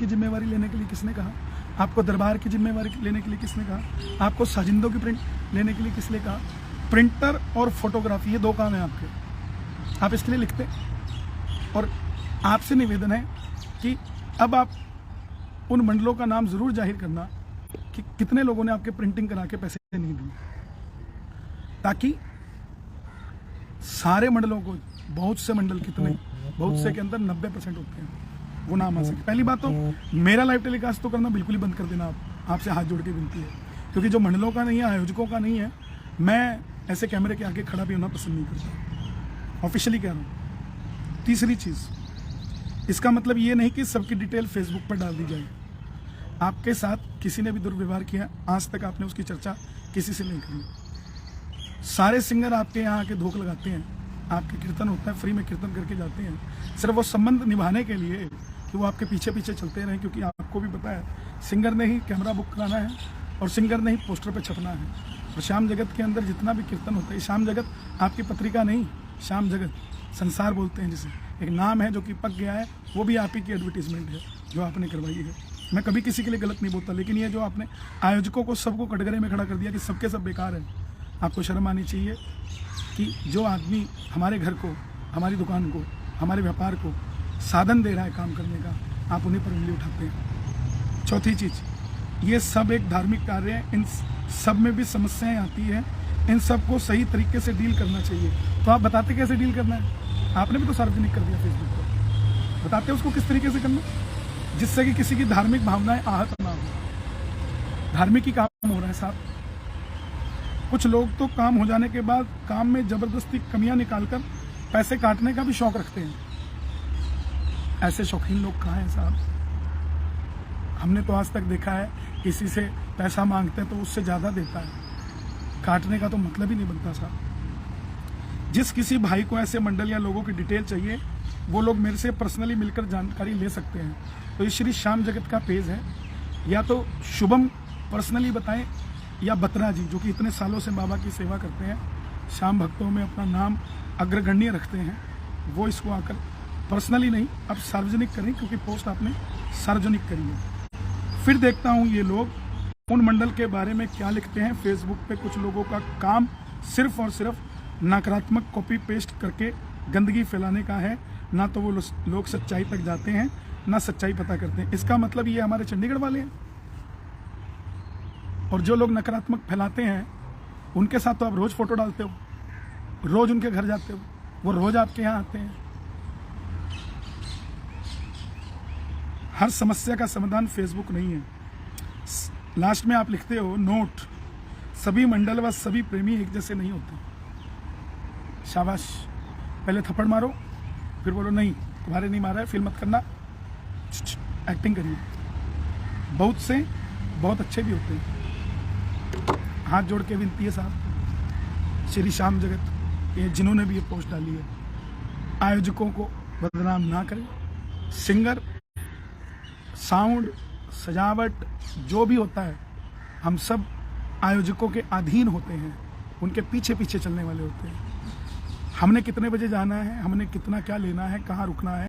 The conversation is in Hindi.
जिम्मेवारी लेने के लिए किसने कहा? आपको दरबार की जिम्मेवारी लेने के लिए किसने कहा? आपको साजिंदों की प्रिंट लेने के लिए किसने कहा? प्रिंटर और फोटोग्राफी, ये 2 काम है आपके, आप इसके लिए लिखते हैं। और आपसे निवेदन है कि अब आप उन मंडलों का नाम जरूर जाहिर करना कि कितने लोगों ने आपके प्रिंटिंग करा के पैसे नहीं दिए, ताकि सारे मंडलों को, बहुत से मंडल, कितने, बहुत से के अंदर 90% होते हैं, वो नाम आ सके। पहली बात तो मेरा लाइव टेलीकास्ट तो करना बिल्कुल ही बंद कर देना, आप आपसे हाथ जोड़ के विनती है, क्योंकि जो मंडलों का नहीं है, आयोजकों का नहीं है, मैं ऐसे कैमरे के आगे खड़ा भी होना पसंद नहीं करता, ऑफिशियली कह रहा हूँ। तीसरी चीज़, इसका मतलब ये नहीं कि सबकी डिटेल फेसबुक पर डाल दी जाए। आपके साथ किसी ने भी दुर्व्यवहार किया, आज तक आपने उसकी चर्चा किसी से नहीं करी। सारे सिंगर आपके यहाँ आके धोख लगाते हैं, आपके कीर्तन होता है, फ्री में कीर्तन करके जाते हैं, सिर्फ वो संबंध निभाने के लिए कि वो आपके पीछे पीछे चलते रहें, क्योंकि आपको भी पता है सिंगर ने ही कैमरा बुक कराना है और सिंगर ने ही पोस्टर पे छपना है। और श्याम जगत के अंदर जितना भी कीर्तन होता है, श्याम जगत आपकी पत्रिका नहीं, श्याम जगत संसार बोलते हैं जिसे, एक नाम है जो कि पक गया है, वो भी आप ही की एडवर्टीजमेंट है जो आपने करवाई है। मैं कभी किसी के लिए गलत नहीं बोलता, लेकिन ये जो आपने आयोजकों को सबको कटघरे में खड़ा कर दिया कि सबके सब बेकार है, आपको शर्म आनी चाहिए कि जो आदमी हमारे घर को, हमारी दुकान को, हमारे व्यापार को साधन दे रहा है काम करने का, आप उन्हीं पर उंगली उठाते हैं। चौथी चीज़, ये सब एक धार्मिक कार्य है, इन सब में भी समस्याएं आती हैं, इन सब को सही तरीके से डील करना चाहिए। तो आप बताते कैसे डील करना है? आपने भी तो सार्वजनिक कर दिया फेसबुक पर, बताते उसको किस तरीके से करना, जिससे कि किसी की धार्मिक भावनाएं आहत ना हो। धार्मिक ही काम हो रहा है साहब। कुछ लोग तो काम हो जाने के बाद काम में जबरदस्ती कमियां निकालकर पैसे काटने का भी शौक रखते हैं। ऐसे शौकीन लोग कहाँ हैं साहब? हमने तो आज तक देखा है किसी से पैसा मांगते हैं तो उससे ज़्यादा देता है, काटने का तो मतलब ही नहीं बनता साहब। जिस किसी भाई को ऐसे मंडल या लोगों की डिटेल चाहिए, वो लोग मेरे से पर्सनली मिलकर जानकारी ले सकते हैं। तो ये श्री श्याम जगत का पेज है, या तो शुभम पर्सनली बताएं, या बत्रा जी जो कि इतने सालों से बाबा की सेवा करते हैं, श्याम भक्तों में अपना नाम अग्रगण्य रखते हैं, वो इसको आकर पर्सनली नहीं, अब सार्वजनिक करें, क्योंकि पोस्ट आपने सार्वजनिक करी है। फिर देखता हूँ ये लोग उन मंडल के बारे में क्या लिखते हैं। फेसबुक पे कुछ लोगों का काम सिर्फ और सिर्फ नकारात्मक कॉपी पेस्ट करके गंदगी फैलाने का है, ना तो वो लोग सच्चाई तक जाते हैं, ना सच्चाई पता करते हैं। इसका मतलब ये हमारे चंडीगढ़ वाले हैं। और जो लोग नकारात्मक फैलाते हैं उनके साथ तो आप रोज फोटो डालते हो, रोज उनके घर जाते हो, वो रोज आपके यहाँ आते हैं। हर समस्या का समाधान फेसबुक नहीं है। लास्ट में आप लिखते हो नोट, सभी मंडल व सभी प्रेमी एक जैसे नहीं होते। शाबाश, पहले थप्पड़ मारो, फिर बोलो नहीं तुम्हारे नहीं मारा है, फिर मत करना, एक्टिंग करिए। बहुत से बहुत अच्छे भी होते हैं। हाथ जोड़ के विनती है साहब, श्री श्याम जगत ये जिन्होंने भी ये पोस्ट डाली है, आयोजकों को बदनाम ना करें। सिंगर, साउंड, सजावट जो भी होता है, हम सब आयोजकों के अधीन होते हैं, उनके पीछे पीछे चलने वाले होते हैं। हमने कितने बजे जाना है, हमने कितना क्या लेना है, कहाँ रुकना है,